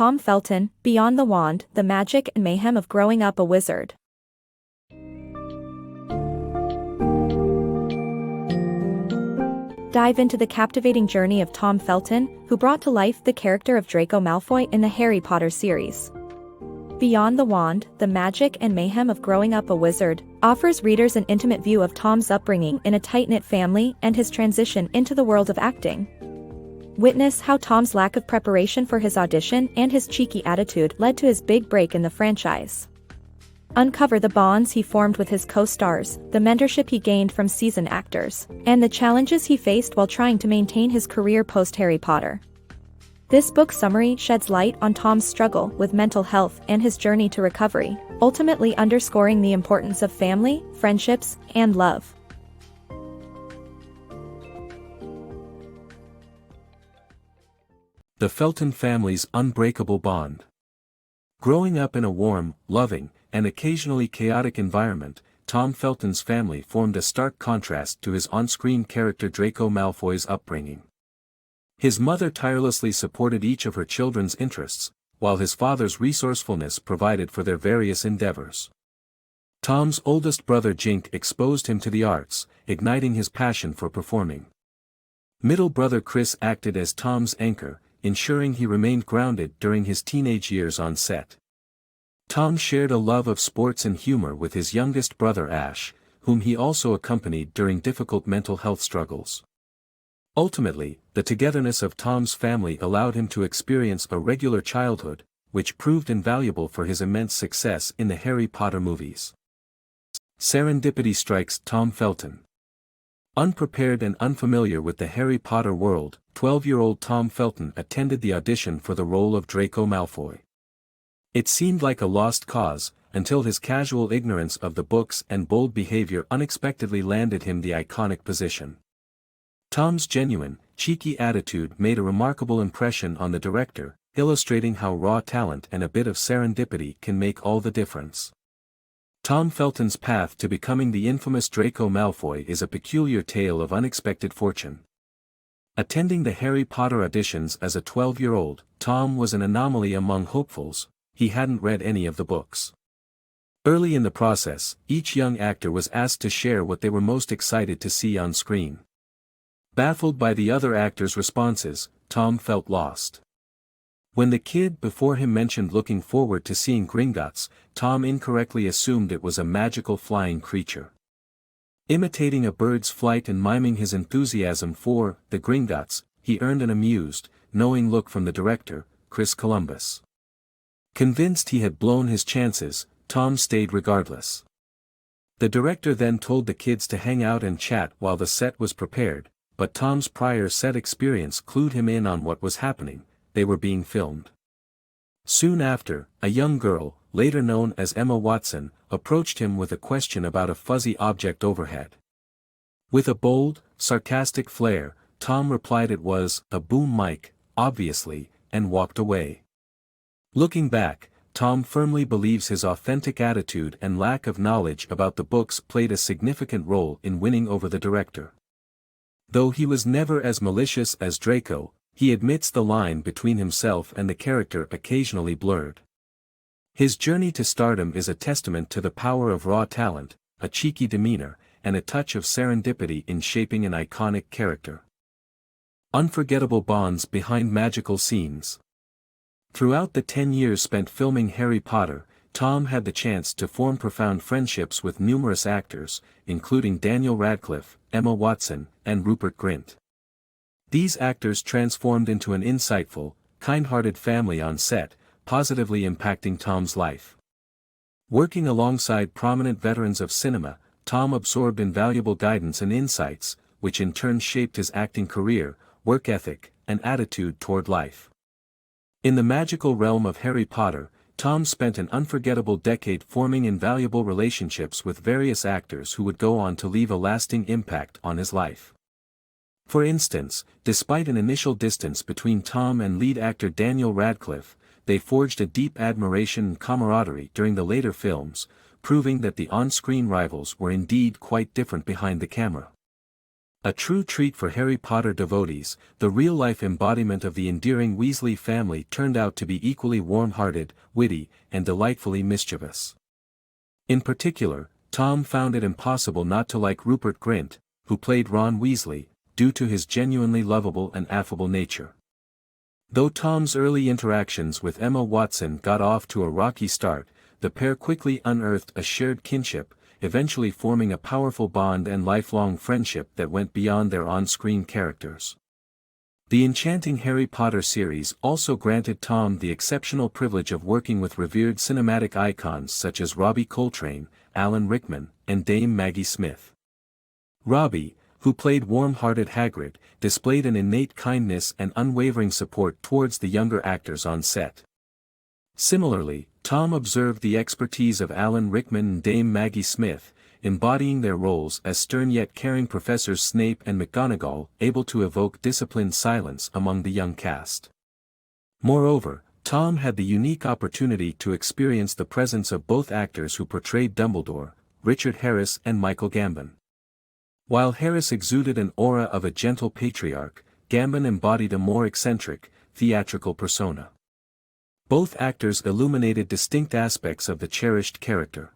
Tom Felton, Beyond the Wand, The Magic and Mayhem of Growing Up a Wizard. Dive into the captivating journey of Tom Felton, who brought to life the character of Draco Malfoy in the Harry Potter series. Beyond the Wand, The Magic and Mayhem of Growing Up a Wizard, offers readers an intimate view of Tom's upbringing in a tight-knit family and his transition into the world of acting. Witness how Tom's lack of preparation for his audition and his cheeky attitude led to his big break in the franchise. Uncover the bonds he formed with his co-stars, the mentorship he gained from seasoned actors, and the challenges he faced while trying to maintain his career post-Harry Potter. This book summary sheds light on Tom's struggle with mental health and his journey to recovery, ultimately underscoring the importance of family, friendships, and love. The Felton family's unbreakable bond. Growing up in a warm, loving, and occasionally chaotic environment, Tom Felton's family formed a stark contrast to his on-screen character Draco Malfoy's upbringing. His mother tirelessly supported each of her children's interests, while his father's resourcefulness provided for their various endeavors. Tom's oldest brother Jink exposed him to the arts, igniting his passion for performing. Middle brother Chris acted as Tom's anchor, ensuring he remained grounded during his teenage years on set. Tom shared a love of sports and humor with his youngest brother Ash, whom he also accompanied during difficult mental health struggles. Ultimately, the togetherness of Tom's family allowed him to experience a regular childhood, which proved invaluable for his immense success in the Harry Potter movies. Serendipity strikes Tom Felton. Unprepared and unfamiliar with the Harry Potter world, 12-year-old Tom Felton attended the audition for the role of Draco Malfoy. It seemed like a lost cause, until his casual ignorance of the books and bold behavior unexpectedly landed him the iconic position. Tom's genuine, cheeky attitude made a remarkable impression on the director, illustrating how raw talent and a bit of serendipity can make all the difference. Tom Felton's path to becoming the infamous Draco Malfoy is a peculiar tale of unexpected fortune. Attending the Harry Potter auditions as a 12-year-old, Tom was an anomaly among hopefuls. He hadn't read any of the books. Early in the process, each young actor was asked to share what they were most excited to see on screen. Baffled by the other actors' responses, Tom felt lost. When the kid before him mentioned looking forward to seeing Gringotts, Tom incorrectly assumed it was a magical flying creature. Imitating a bird's flight and miming his enthusiasm for the Gringotts, he earned an amused, knowing look from the director, Chris Columbus. Convinced he had blown his chances, Tom stayed regardless. The director then told the kids to hang out and chat while the set was prepared, but Tom's prior set experience clued him in on what was happening. They were being filmed. Soon after, a young girl, later known as Emma Watson, approached him with a question about a fuzzy object overhead. With a bold, sarcastic flair, Tom replied it was a boom mic, obviously, and walked away. Looking back, Tom firmly believes his authentic attitude and lack of knowledge about the books played a significant role in winning over the director. Though he was never as malicious as Draco, he admits the line between himself and the character occasionally blurred. His journey to stardom is a testament to the power of raw talent, a cheeky demeanor, and a touch of serendipity in shaping an iconic character. Unforgettable bonds behind magical scenes. Throughout the 10 years spent filming Harry Potter, Tom had the chance to form profound friendships with numerous actors, including Daniel Radcliffe, Emma Watson, and Rupert Grint. These actors transformed into an insightful, kind-hearted family on set, positively impacting Tom's life. Working alongside prominent veterans of cinema, Tom absorbed invaluable guidance and insights, which in turn shaped his acting career, work ethic, and attitude toward life. In the magical realm of Harry Potter, Tom spent an unforgettable decade forming invaluable relationships with various actors who would go on to leave a lasting impact on his life. For instance, despite an initial distance between Tom and lead actor Daniel Radcliffe, they forged a deep admiration and camaraderie during the later films, proving that the on-screen rivals were indeed quite different behind the camera. A true treat for Harry Potter devotees, the real-life embodiment of the endearing Weasley family turned out to be equally warm-hearted, witty, and delightfully mischievous. In particular, Tom found it impossible not to like Rupert Grint, who played Ron Weasley, due to his genuinely lovable and affable nature. Though Tom's early interactions with Emma Watson got off to a rocky start, the pair quickly unearthed a shared kinship, eventually forming a powerful bond and lifelong friendship that went beyond their on-screen characters. The enchanting Harry Potter series also granted Tom the exceptional privilege of working with revered cinematic icons such as Robbie Coltrane, Alan Rickman, and Dame Maggie Smith. Robbie, who played warm-hearted Hagrid, displayed an innate kindness and unwavering support towards the younger actors on set. Similarly, Tom observed the expertise of Alan Rickman and Dame Maggie Smith, embodying their roles as stern yet caring Professors Snape and McGonagall, able to evoke disciplined silence among the young cast. Moreover, Tom had the unique opportunity to experience the presence of both actors who portrayed Dumbledore, Richard Harris and Michael Gambon. While Harris exuded an aura of a gentle patriarch, Gambon embodied a more eccentric, theatrical persona. Both actors illuminated distinct aspects of the cherished character.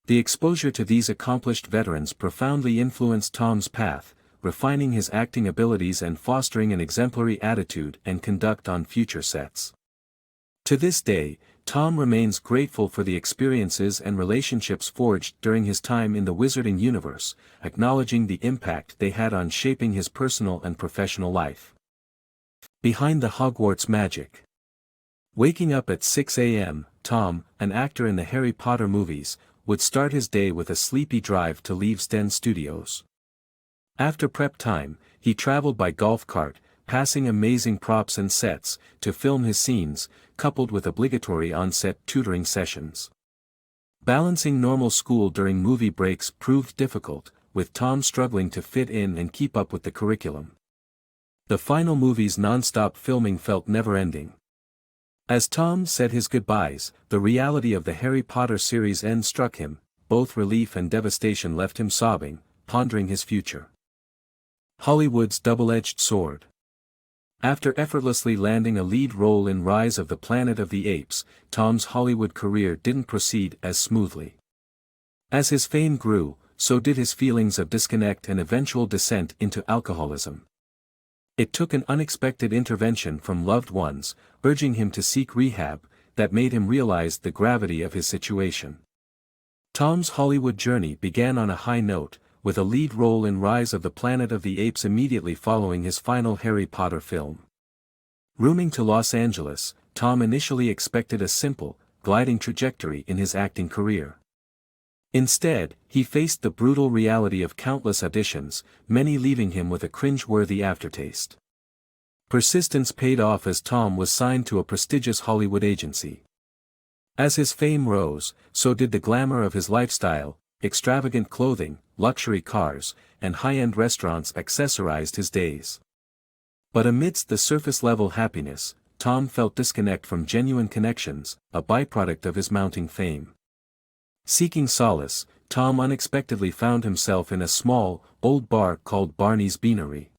The exposure to these accomplished veterans profoundly influenced Tom's path, refining his acting abilities and fostering an exemplary attitude and conduct on future sets. To this day, Tom remains grateful for the experiences and relationships forged during his time in the Wizarding universe, acknowledging the impact they had on shaping his personal and professional life. Behind the Hogwarts magic. Waking up at 6 a.m., Tom, an actor in the Harry Potter movies, would start his day with a sleepy drive to Leavesden Studios. After prep time, he traveled by golf cart, passing amazing props and sets, to film his scenes, coupled with obligatory on-set tutoring sessions. Balancing normal school during movie breaks proved difficult, with Tom struggling to fit in and keep up with the curriculum. The final movie's non-stop filming felt never-ending. As Tom said his goodbyes, the reality of the Harry Potter series' end struck him, both relief and devastation left him sobbing, pondering his future. Hollywood's double-edged sword. After effortlessly landing a lead role in Rise of the Planet of the Apes, Tom's Hollywood career didn't proceed as smoothly. As his fame grew, so did his feelings of disconnect and eventual descent into alcoholism. It took an unexpected intervention from loved ones, urging him to seek rehab, that made him realize the gravity of his situation. Tom's Hollywood journey began on a high note, with a lead role in Rise of the Planet of the Apes immediately following his final Harry Potter film. Rooming to Los Angeles, Tom initially expected a simple, gliding trajectory in his acting career. Instead, he faced the brutal reality of countless auditions, many leaving him with a cringe-worthy aftertaste. Persistence paid off as Tom was signed to a prestigious Hollywood agency. As his fame rose, so did the glamour of his lifestyle. Extravagant clothing, luxury cars, and high-end restaurants accessorized his days. But amidst the surface-level happiness, Tom felt disconnect from genuine connections, a byproduct of his mounting fame. Seeking solace, Tom unexpectedly found himself in a small, old bar called Barney's Beanery.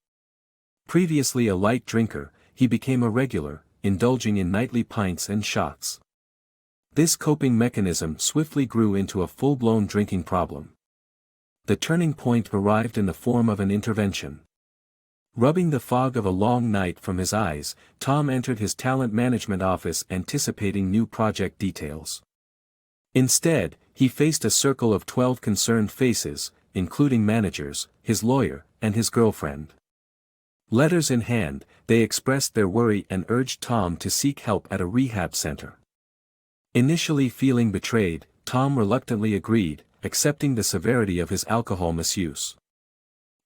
Previously a light drinker, he became a regular, indulging in nightly pints and shots. This coping mechanism swiftly grew into a full-blown drinking problem. The turning point arrived in the form of an intervention. Rubbing the fog of a long night from his eyes, Tom entered his talent management office anticipating new project details. Instead, he faced a circle of 12 concerned faces, including managers, his lawyer, and his girlfriend. Letters in hand, they expressed their worry and urged Tom to seek help at a rehab center. Initially feeling betrayed, Tom reluctantly agreed, accepting the severity of his alcohol misuse.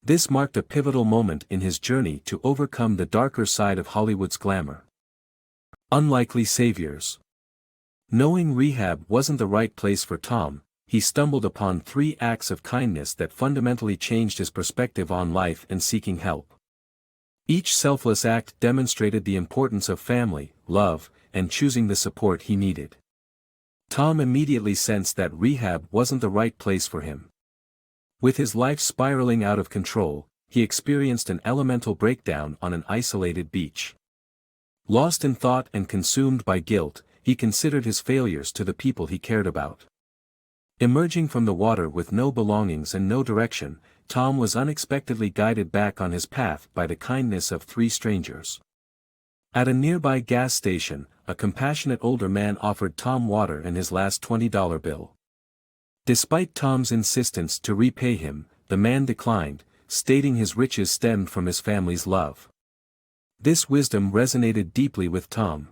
This marked a pivotal moment in his journey to overcome the darker side of Hollywood's glamour. Unlikely saviors. Knowing rehab wasn't the right place for Tom, he stumbled upon 3 acts of kindness that fundamentally changed his perspective on life and seeking help. Each selfless act demonstrated the importance of family, love, and choosing the support he needed. Tom immediately sensed that rehab wasn't the right place for him. With his life spiraling out of control, he experienced an elemental breakdown on an isolated beach. Lost in thought and consumed by guilt, he considered his failures to the people he cared about. Emerging from the water with no belongings and no direction, Tom was unexpectedly guided back on his path by the kindness of three strangers. At a nearby gas station, a compassionate older man offered Tom water and his last $20 bill. Despite Tom's insistence to repay him, the man declined, stating his riches stemmed from his family's love. This wisdom resonated deeply with Tom.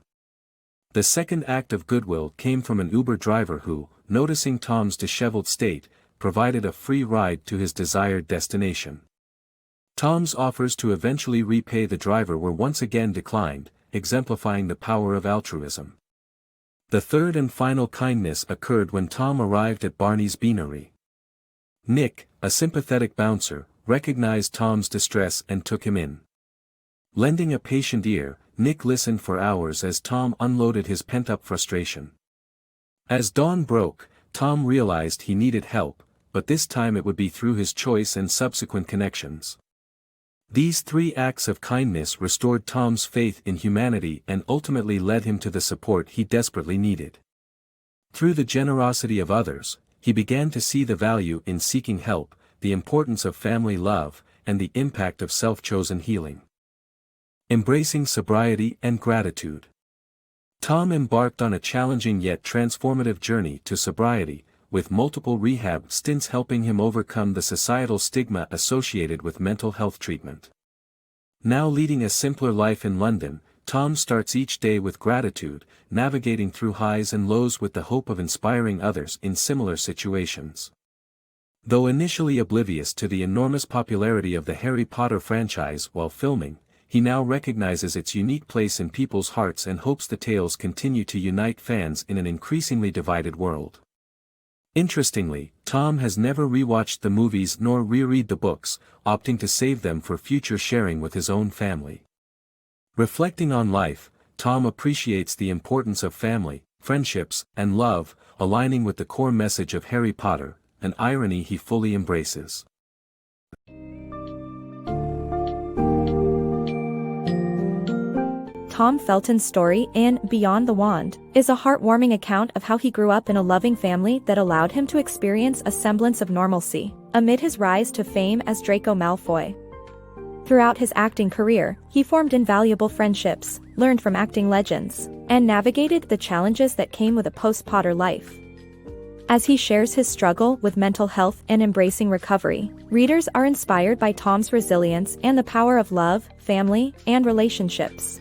The second act of goodwill came from an Uber driver who, noticing Tom's disheveled state, provided a free ride to his desired destination. Tom's offers to eventually repay the driver were once again declined, exemplifying the power of altruism. The third and final kindness occurred when Tom arrived at Barney's Beanery. Nick, a sympathetic bouncer, recognized Tom's distress and took him in. Lending a patient ear, Nick listened for hours as Tom unloaded his pent-up frustration. As dawn broke, Tom realized he needed help, but this time it would be through his choice and subsequent connections. These three acts of kindness restored Tom's faith in humanity and ultimately led him to the support he desperately needed. Through the generosity of others, he began to see the value in seeking help, the importance of family love, and the impact of self-chosen healing. Embracing sobriety and gratitude. Tom embarked on a challenging yet transformative journey to sobriety, with multiple rehab stints helping him overcome the societal stigma associated with mental health treatment. Now leading a simpler life in London, Tom starts each day with gratitude, navigating through highs and lows with the hope of inspiring others in similar situations. Though initially oblivious to the enormous popularity of the Harry Potter franchise while filming, he now recognizes its unique place in people's hearts and hopes the tales continue to unite fans in an increasingly divided world. Interestingly, Tom has never rewatched the movies nor reread the books, opting to save them for future sharing with his own family. Reflecting on life, Tom appreciates the importance of family, friendships, and love, aligning with the core message of Harry Potter, an irony he fully embraces. Tom Felton's story in Beyond the Wand is a heartwarming account of how he grew up in a loving family that allowed him to experience a semblance of normalcy amid his rise to fame as Draco Malfoy. Throughout his acting career, he formed invaluable friendships, learned from acting legends, and navigated the challenges that came with a post-Potter life. As he shares his struggle with mental health and embracing recovery, readers are inspired by Tom's resilience and the power of love, family, and relationships.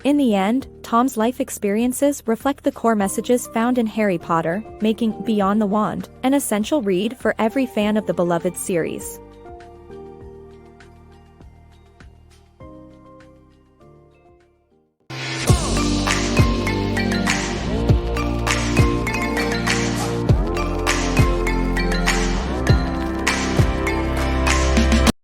In the end, Tom's life experiences reflect the core messages found in Harry Potter, making Beyond the Wand an essential read for every fan of the beloved series.